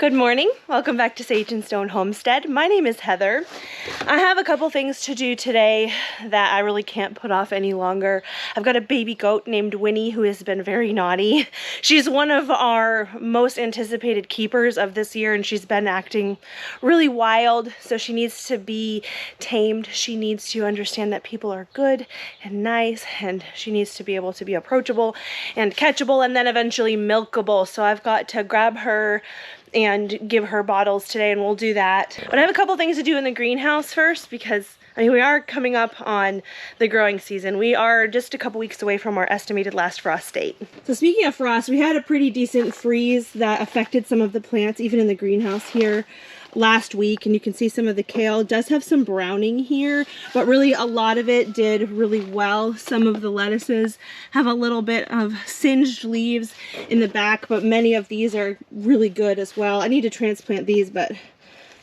Good morning. Welcome back to Sage and Stone Homestead. My name is Heather. I have a couple things to do today that I really can't put off any longer. I've got a baby goat named Winnie who has been very naughty. She's one of our most anticipated keepers of this year, and she's been acting really wild, so she needs to be tamed. She needs to understand that people are good and nice, and she needs to be able to be approachable and catchable and then eventually milkable. So I've got to grab her and give her bottles today, and we'll do that. But I have a couple things to do in the greenhouse first because we are coming up on the growing season. We are just a couple weeks away from our estimated last frost date. So speaking of frost, we had a pretty decent freeze that affected some of the plants, even in the greenhouse here last week, and you can see some of the kale does have some browning here, but really a lot of it did really well. Some of the lettuces have a little bit of singed leaves in the back, but many of these are really good as well. I need to transplant these, but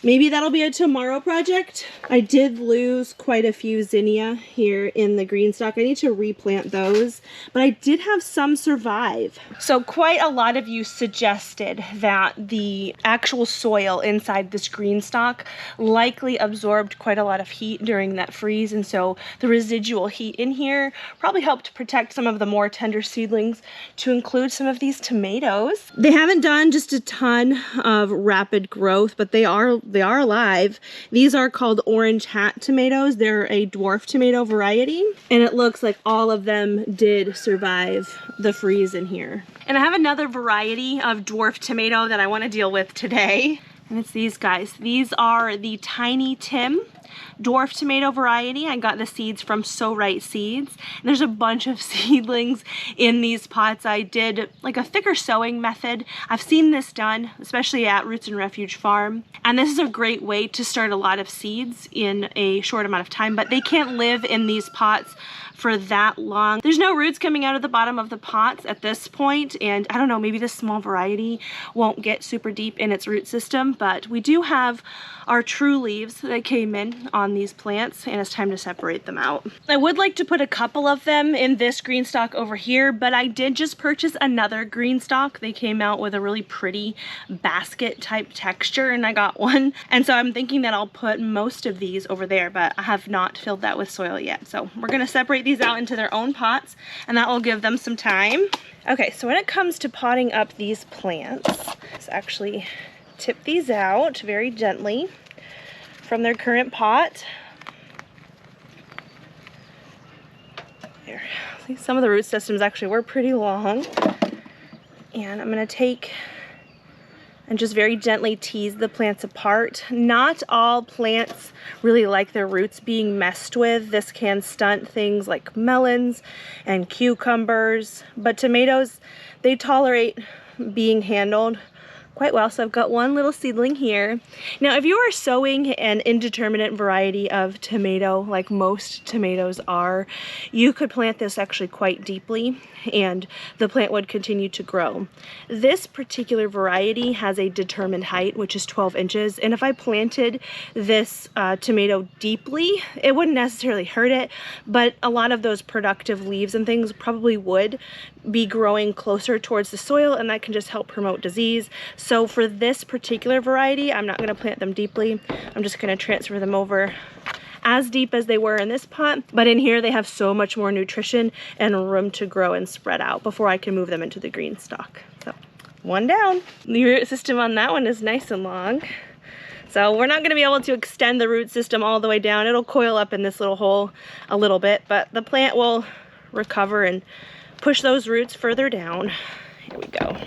maybe that'll be a tomorrow project. I did lose quite a few zinnia here in the green stock. I need to replant those, but I did have some survive. So quite a lot of you suggested that the actual soil inside this green stock likely absorbed quite a lot of heat during that freeze, and so the residual heat in here probably helped protect some of the more tender seedlings, to include some of these tomatoes. They haven't done just a ton of rapid growth, but they are alive. These are called orange hat tomatoes. They're a dwarf tomato variety, and it looks like all of them did survive the freeze in here. And I have another variety of dwarf tomato that I want to deal with today, and it's these guys. These are the Tiny Tim dwarf tomato variety. I got the seeds from So Right Seeds. And there's a bunch of seedlings in these pots. I did like a thicker sowing method. I've seen this done, especially at Roots and Refuge Farm. And this is a great way to start a lot of seeds in a short amount of time, but they can't live in these pots for that long. There's no roots coming out of the bottom of the pots at this point, and I don't know, maybe this small variety won't get super deep in its root system, but we do have our true leaves that came in on these plants, and it's time to separate them out. I would like to put a couple of them in this green stock over here, but I did just purchase another green stock. They came out with a really pretty basket type texture, and I got one, and so I'm thinking that I'll put most of these over there, but I have not filled that with soil yet. So we're gonna separate these out into their own pots, and that will give them some time. Okay, so when it comes to potting up these plants, let's actually tip these out very gently from their current pot. There. See, some of the root systems actually were pretty long, and I'm gonna take and just very gently tease the plants apart. Not all plants really like their roots being messed with. This can stunt things like melons and cucumbers, but tomatoes, they tolerate being handled quite well. So I've got one little seedling here. Now, if you are sowing an indeterminate variety of tomato, like most tomatoes are, you could plant this actually quite deeply, and the plant would continue to grow. This particular variety has a determined height, which is 12 inches, and if I planted this tomato deeply, it wouldn't necessarily hurt it, but a lot of those productive leaves and things probably would be growing closer towards the soil, and that can just help promote disease. So for this particular variety, I'm not going to plant them deeply. I'm just going to transfer them over as deep as they were in this pot, but in here they have so much more nutrition and room to grow and spread out before I can move them into the green stock. So one down. The root system on that one is nice and long, so we're not going to be able to extend the root system all the way down. It'll coil up in this little hole a little bit, but the plant will recover and push those roots further down. Here we go.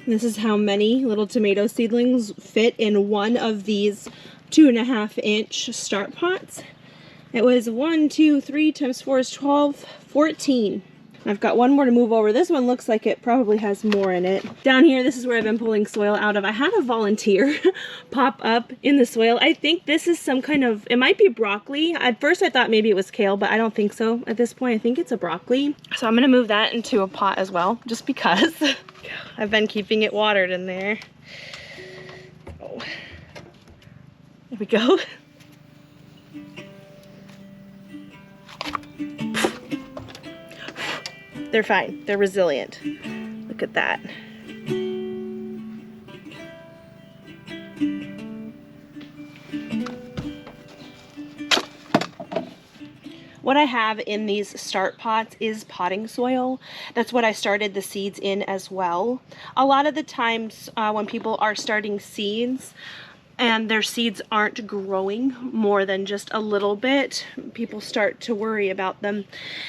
This is how many little tomato seedlings fit in one of these 2.5 inch start pots. It was 1, 2, 3 times 4 is 12, 14. I've got one more to move over. This one looks like it probably has more in it. Down here, this is where I've been pulling soil out of. I had a volunteer pop up in the soil. I think this is some kind of, it might be broccoli. At first I thought maybe it was kale, but I don't think so at this point. I think it's a broccoli. So I'm gonna move that into a pot as well, just because I've been keeping it watered in there. Oh. There we go. They're fine. They're resilient. Look at that. What I have in these start pots is potting soil. That's what I started the seeds in as well. A lot of the times when people are starting seeds and their seeds aren't growing more than just a little bit, people start to worry about them.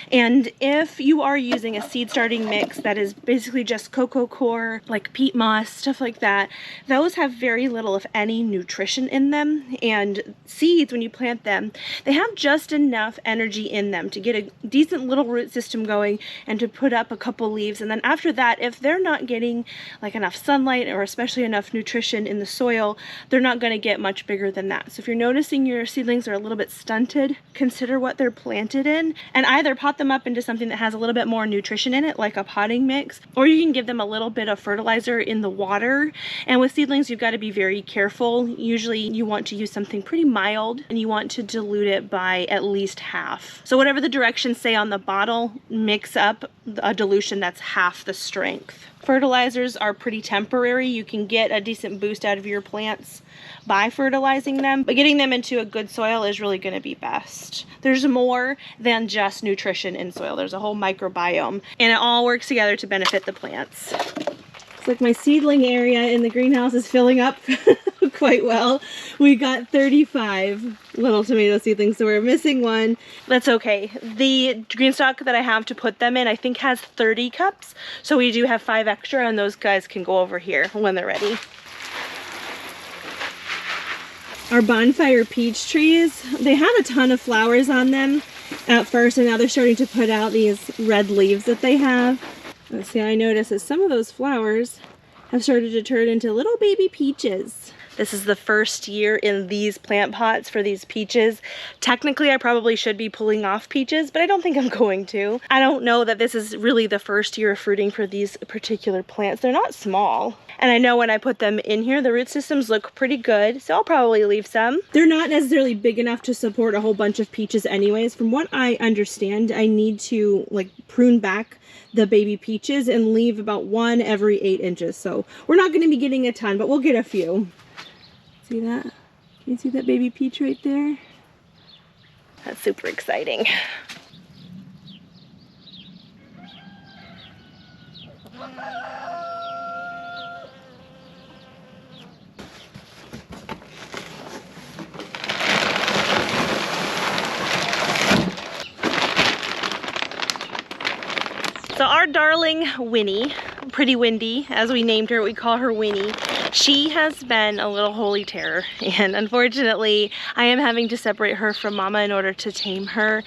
And if you are using a seed starting mix that is basically just cocoa coir, like peat moss, stuff like that, those have very little, if any, nutrition in them. And seeds, when you plant them, they have just enough energy in them to get a decent little root system going and to put up a couple leaves. And then after that, if they're not getting like enough sunlight or especially enough nutrition in the soil, they're not going to get much bigger than that. So if you're noticing your seedlings are a little bit stunted, consider what they're planted in and either pot them up into something that has a little bit more nutrition in it, like a potting mix, or you can give them a little bit of fertilizer in the water. And with seedlings, you've got to be very careful. Usually you want to use something pretty mild and you want to dilute it by at least half. So whatever the directions say on the bottle, mix up a dilution that's half the strength. Fertilizers are pretty temporary. You can get a decent boost out of your plants by fertilizing them, but getting them into a good soil is really going to be best. There's more than just nutrition in soil. There's a whole microbiome, and it all works together to benefit the plants. It's like my seedling area in the greenhouse is filling up quite well. We got 35 little tomato seedlings, so we're missing one. That's okay. The green stock that I have to put them in, I think, has 30 cups, so we do have 5 extra, and those guys can go over here when they're ready. Our bonfire peach trees, they had a ton of flowers on them at first, and now they're starting to put out these red leaves that they have. Let's see, I noticed that some of those flowers have started to turn into little baby peaches. This is the first year in these plant pots for these peaches. Technically, I probably should be pulling off peaches, but I don't think I'm going to. I don't know that this is really the first year of fruiting for these particular plants. They're not small. And I know when I put them in here, the root systems look pretty good, so I'll probably leave some. They're not necessarily big enough to support a whole bunch of peaches anyways. From what I understand, I need to like prune back the baby peaches and leave about 1 every 8 inches. So we're not going to be getting a ton, but we'll get a few. See that? Can you see that baby peach right there? That's super exciting. So our darling Winnie, Pretty Windy, as we named her, we call her Winnie. She has been a little holy terror, and unfortunately I am having to separate her from Mama in order to tame her.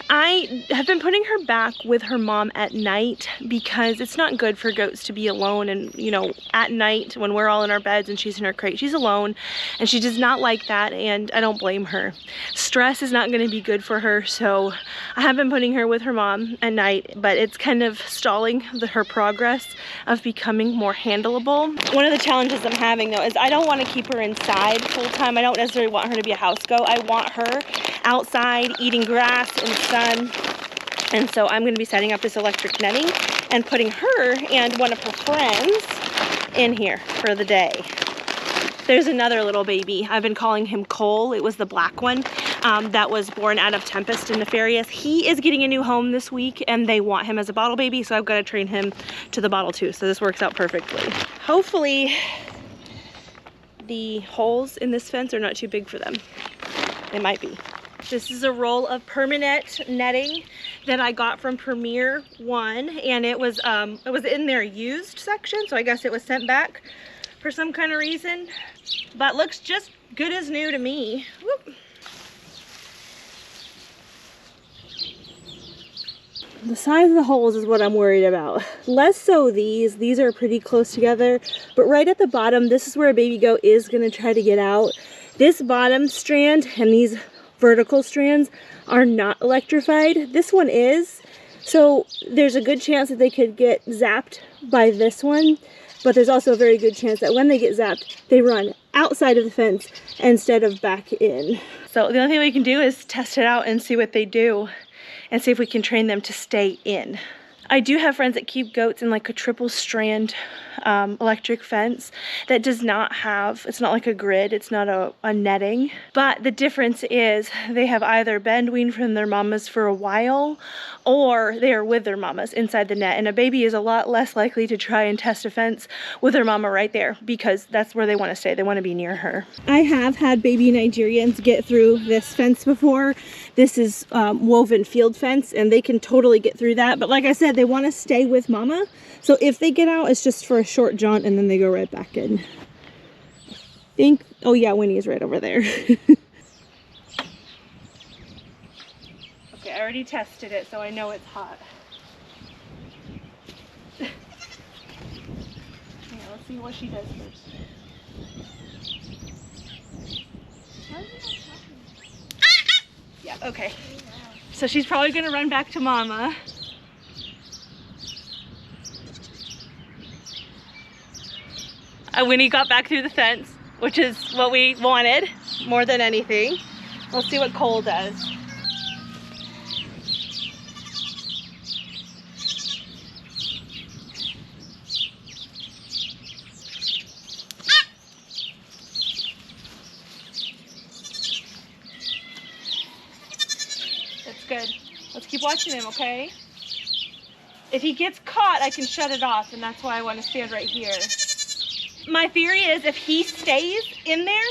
I have been putting her back with her mom at night because it's not good for goats to be alone, and you know, at night when we're all in our beds and she's in her crate, she's alone, and she does not like that, and I don't blame her. Stress is not going to be good for her, so I have been putting her with her mom at night, but it's kind of stalling her progress of becoming more handleable. One of the challenges I'm having though is I don't want to keep her inside full time. I don't necessarily want her to be a house goat. I want her outside eating grass in the sun. And so I'm going to be setting up this electric netting and putting her and one of her friends in here for the day. There's another little baby. I've been calling him Cole. It was the black one that was born out of Tempest and Nefarious. He is getting a new home this week and they want him as a bottle baby, so I've got to train him to the bottle too. So this works out perfectly. Hopefully the holes in this fence are not too big for them. They might be. This is a roll of permanent netting that I got from Premier One, and it was in their used section, so I guess it was sent back for some kind of reason, but looks just good as new to me. Whoop. The size of the holes is what I'm worried about. Less so these are pretty close together, but right at the bottom, this is where a baby goat is gonna try to get out. This bottom strand and these vertical strands are not electrified. This one is, so there's a good chance that they could get zapped by this one. But there's also a very good chance that when they get zapped, they run outside of the fence instead of back in. So the only thing we can do is test it out and see what they do and see if we can train them to stay in. I do have friends that keep goats in like a triple strand electric fence that does not have, it's not like a grid, it's not a netting. But the difference is they have either been weaned from their mamas for a while or they are with their mamas inside the net. And a baby is a lot less likely to try and test a fence with their mama right there because that's where they want to stay. They want to be near her. I have had baby Nigerians get through this fence before. This is woven field fence and they can totally get through that. But like I said, they want to stay with mama. So if they get out, it's just for a short jaunt and then they go right back in. Oh yeah, Winnie is right over there. Okay, I already tested it, so I know it's hot. Yeah, let's see what she does first. Yeah, okay. So she's probably gonna run back to mama. Winnie got back through the fence, which is what we wanted more than anything. We'll see what Cole does. That's good. Let's keep watching him, okay? If he gets caught, I can shut it off, and that's why I want to stand right here. My theory is if he stays in there,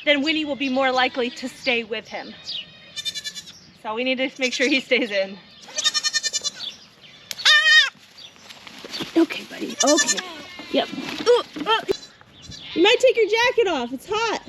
then Winnie will be more likely to stay with him. So we need to make sure he stays in. Okay, buddy. Okay. Yep. You might take your jacket off. It's hot.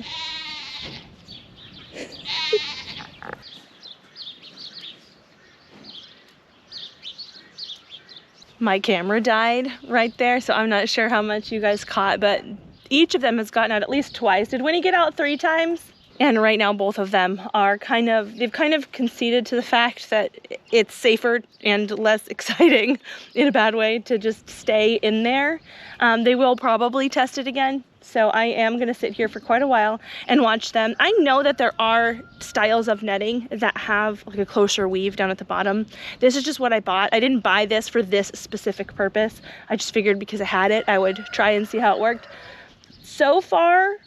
My camera died right there, so I'm not sure how much you guys caught, but each of them has gotten out at least twice. Did Winnie get out 3 times? And right now both of them are they've kind of conceded to the fact that it's safer and less exciting in a bad way to just stay in there. They will probably test it again. So I am gonna sit here for quite a while and watch them. I know that there are styles of netting that have like a closer weave down at the bottom. This is just what I bought. I didn't buy this for this specific purpose. I just figured because I had it, I would try and see how it worked. So far,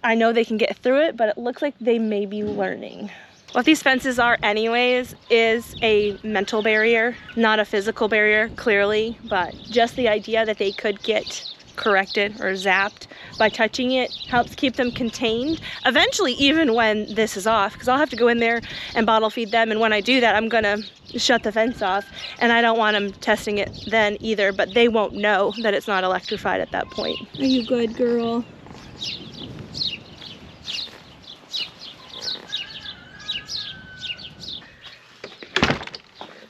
I know they can get through it, but it looks like they may be learning. What these fences are anyways is a mental barrier, not a physical barrier, clearly, but just the idea that they could get corrected or zapped by touching it helps keep them contained eventually, even when this is off, because I'll have to go in there and bottle feed them, and when I do that I'm gonna shut the fence off, and I don't want them testing it then either, but they won't know that it's not electrified at that point. Are you good, girl?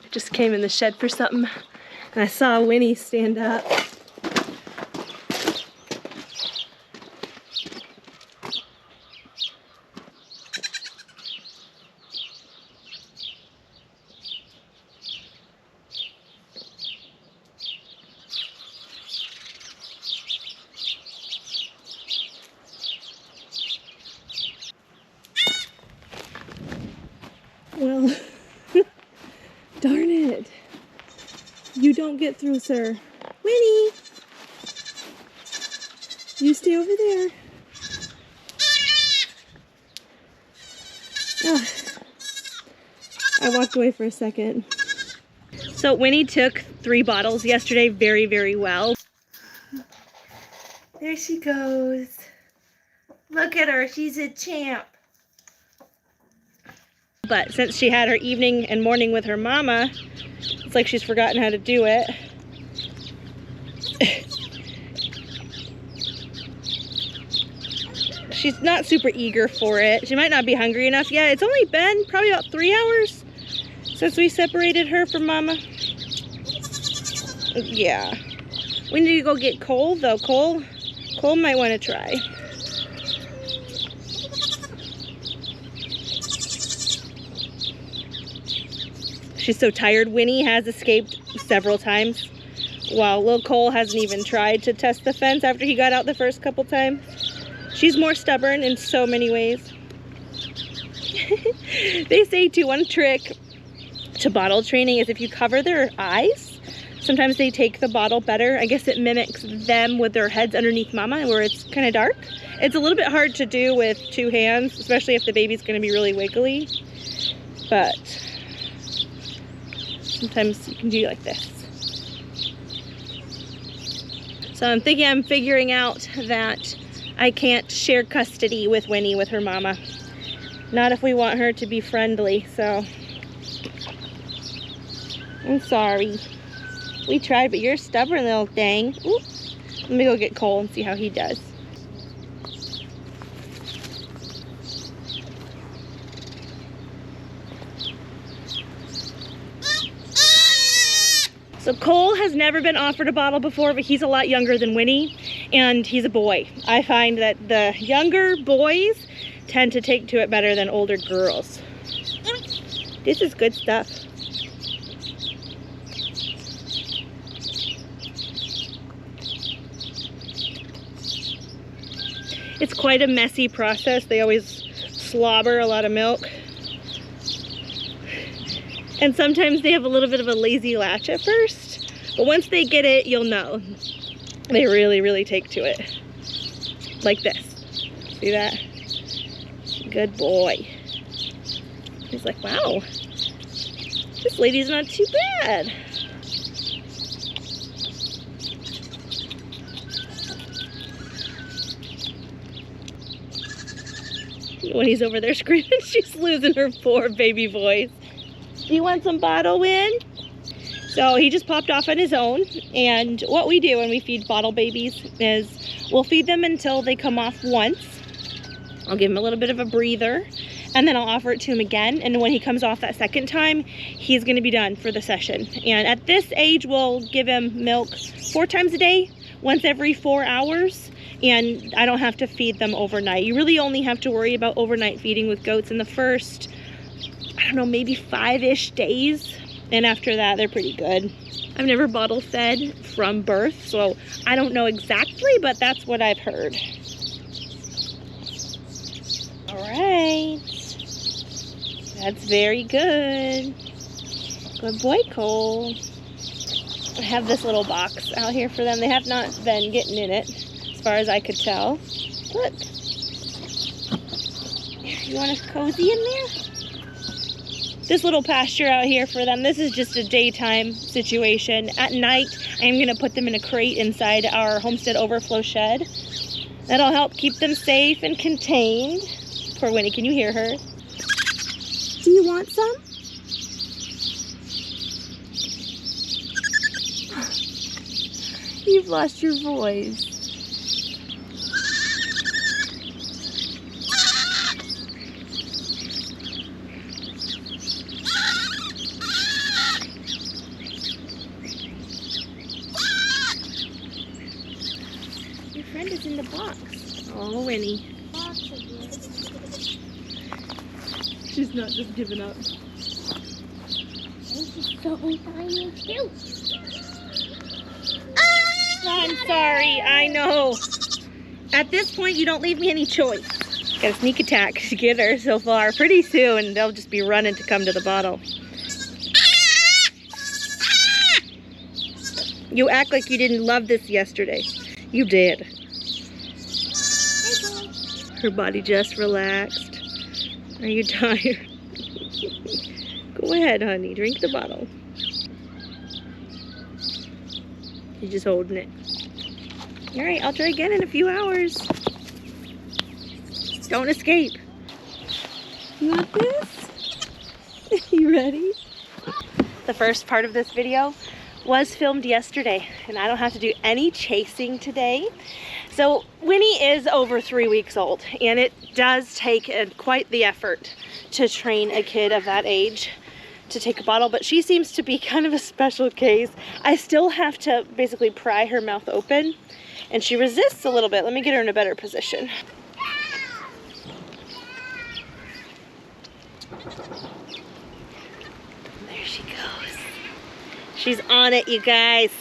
Just came in the shed for something and I saw Winnie stand up. Well, darn it. You don't get through, sir. Winnie! You stay over there. Oh. I walked away for a second. So Winnie took 3 bottles yesterday very, very well. There she goes. Look at her, she's a champ. But since she had her evening and morning with her mama, it's like she's forgotten how to do it. She's not super eager for it. She might not be hungry enough yet. It's only been probably about 3 hours since we separated her from mama. Yeah. We need to go get Cole though. Cole might want to try. She's so tired. Winnie has escaped several times, while little Cole hasn't even tried to test the fence after he got out the first couple times. She's more stubborn in so many ways. They say too, one trick to bottle training is if you cover their eyes Sometimes they take the bottle better. I guess it mimics them with their heads underneath mama where it's kind of dark. It's a little bit hard to do with 2 hands, especially if the baby's going to be really wiggly. But sometimes you can do like this. So I'm thinking I'm figuring out that I can't share custody with Winnie with her mama. Not if we want her to be friendly, so I'm sorry. We tried, but you're a stubborn little thing. Ooh. Let me go get Cole and see how he does. So Cole has never been offered a bottle before, but he's a lot younger than Winnie, and he's a boy. I find that the younger boys tend to take to it better than older girls. This is good stuff. It's quite a messy process. They always slobber a lot of milk. And sometimes they have a little bit of a lazy latch at first, but once they get it, you'll know. They really, really take to it. Like this. See that? Good boy. He's like, wow, this lady's not too bad. When he's over there screaming, she's losing her poor baby voice. Do you want some bottle, Win? So he just popped off on his own, and what we do when we feed bottle babies is we'll feed them until they come off once. I'll give him a little bit of a breather, and then I'll offer it to him again, and when he comes off that second time, he's going to be done for the session. And at this age, we'll give him milk 4 times a day, once every 4 hours, and I don't have to feed them overnight. You really only have to worry about overnight feeding with goats in the first, I don't know, maybe 5-ish days, and after that they're pretty good. I've never bottle fed from birth, so I don't know exactly, but that's what I've heard. All right, that's very good. Good boy, Cole. I have this little box out here for them. They have not been getting in it, as far as I could tell. Look, you want to cozy in there? This little pasture out here for them, this is just a daytime situation. At night, I'm going to put them in a crate inside our Homestead overflow shed. That'll help keep them safe and contained. Poor Winnie, can you hear her? Do you want some? You've lost your voice. Your friend is in the box. Oh, Winnie. She's not just giving up. This is so tiny too. I'm sorry, I know. At this point, you don't leave me any choice. Got a sneak attack to get her so far. Pretty soon, they'll just be running to come to the bottle. You act like you didn't love this yesterday. You did. Her body just relaxed. Are you tired? Go ahead, honey. Drink the bottle. She's just holding it. All right, I'll try again in a few hours. Don't escape. You want this? You ready? The first part of this video was filmed yesterday, and I don't have to do any chasing today. So Winnie is over 3 weeks old, and it does take quite the effort to train a kid of that age to take a bottle, but she seems to be kind of a special case. I still have to basically pry her mouth open, and she resists a little bit. Let me get her in a better position. There she goes. She's on it, you guys.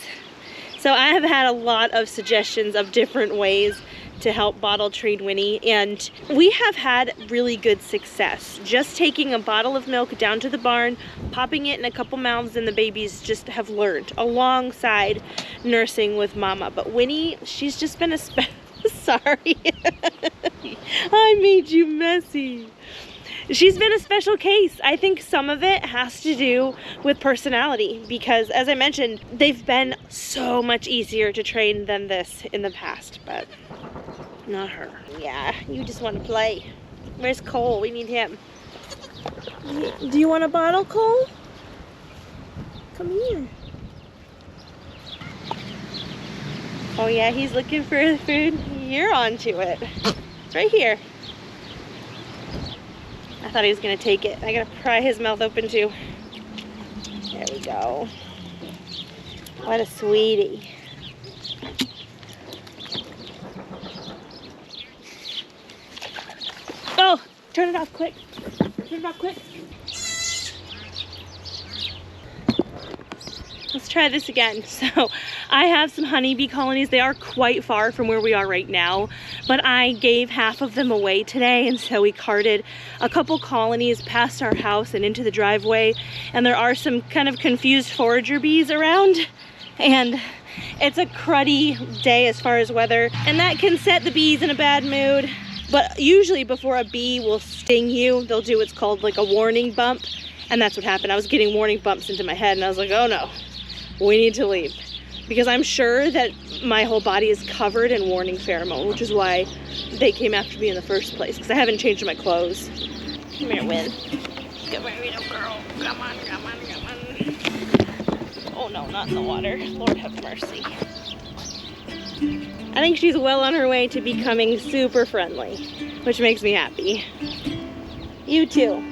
So I have had a lot of suggestions of different ways to help bottle train Winnie, and we have had really good success. Just taking a bottle of milk down to the barn, popping it in a couple mouths, and the babies just have learned alongside nursing with Mama. But Winnie, she's just been a sorry. I made you messy. She's been a special case. I think some of it has to do with personality because, as I mentioned, they've been so much easier to train than this in the past, but not her. Yeah, you just want to play. Where's Cole? We need him. Do you want a bottle, Cole? Come here. Oh yeah, he's looking for food. You're onto it. It's right here. I thought he was gonna take it. I gotta pry his mouth open too. There we go. What a sweetie. Oh, turn it off quick. Turn it off quick. Let's try this again. So I have some honeybee colonies. They are quite far from where we are right now, but I gave half of them away today, and so we carted a couple colonies past our house and into the driveway, and there are some kind of confused forager bees around, and it's a cruddy day as far as weather, and that can set the bees in a bad mood. But usually before a bee will sting you, they'll do what's called like a warning bump, and that's what happened. I was getting warning bumps into my head, and I was like, oh no, we need to leave. Because I'm sure that my whole body is covered in warning pheromone, which is why they came after me in the first place, because I haven't changed my clothes. Come here, Win. Come here, little girl. Come on, come on, come on. Oh no, not in the water. Lord have mercy. I think she's well on her way to becoming super friendly, which makes me happy. You too.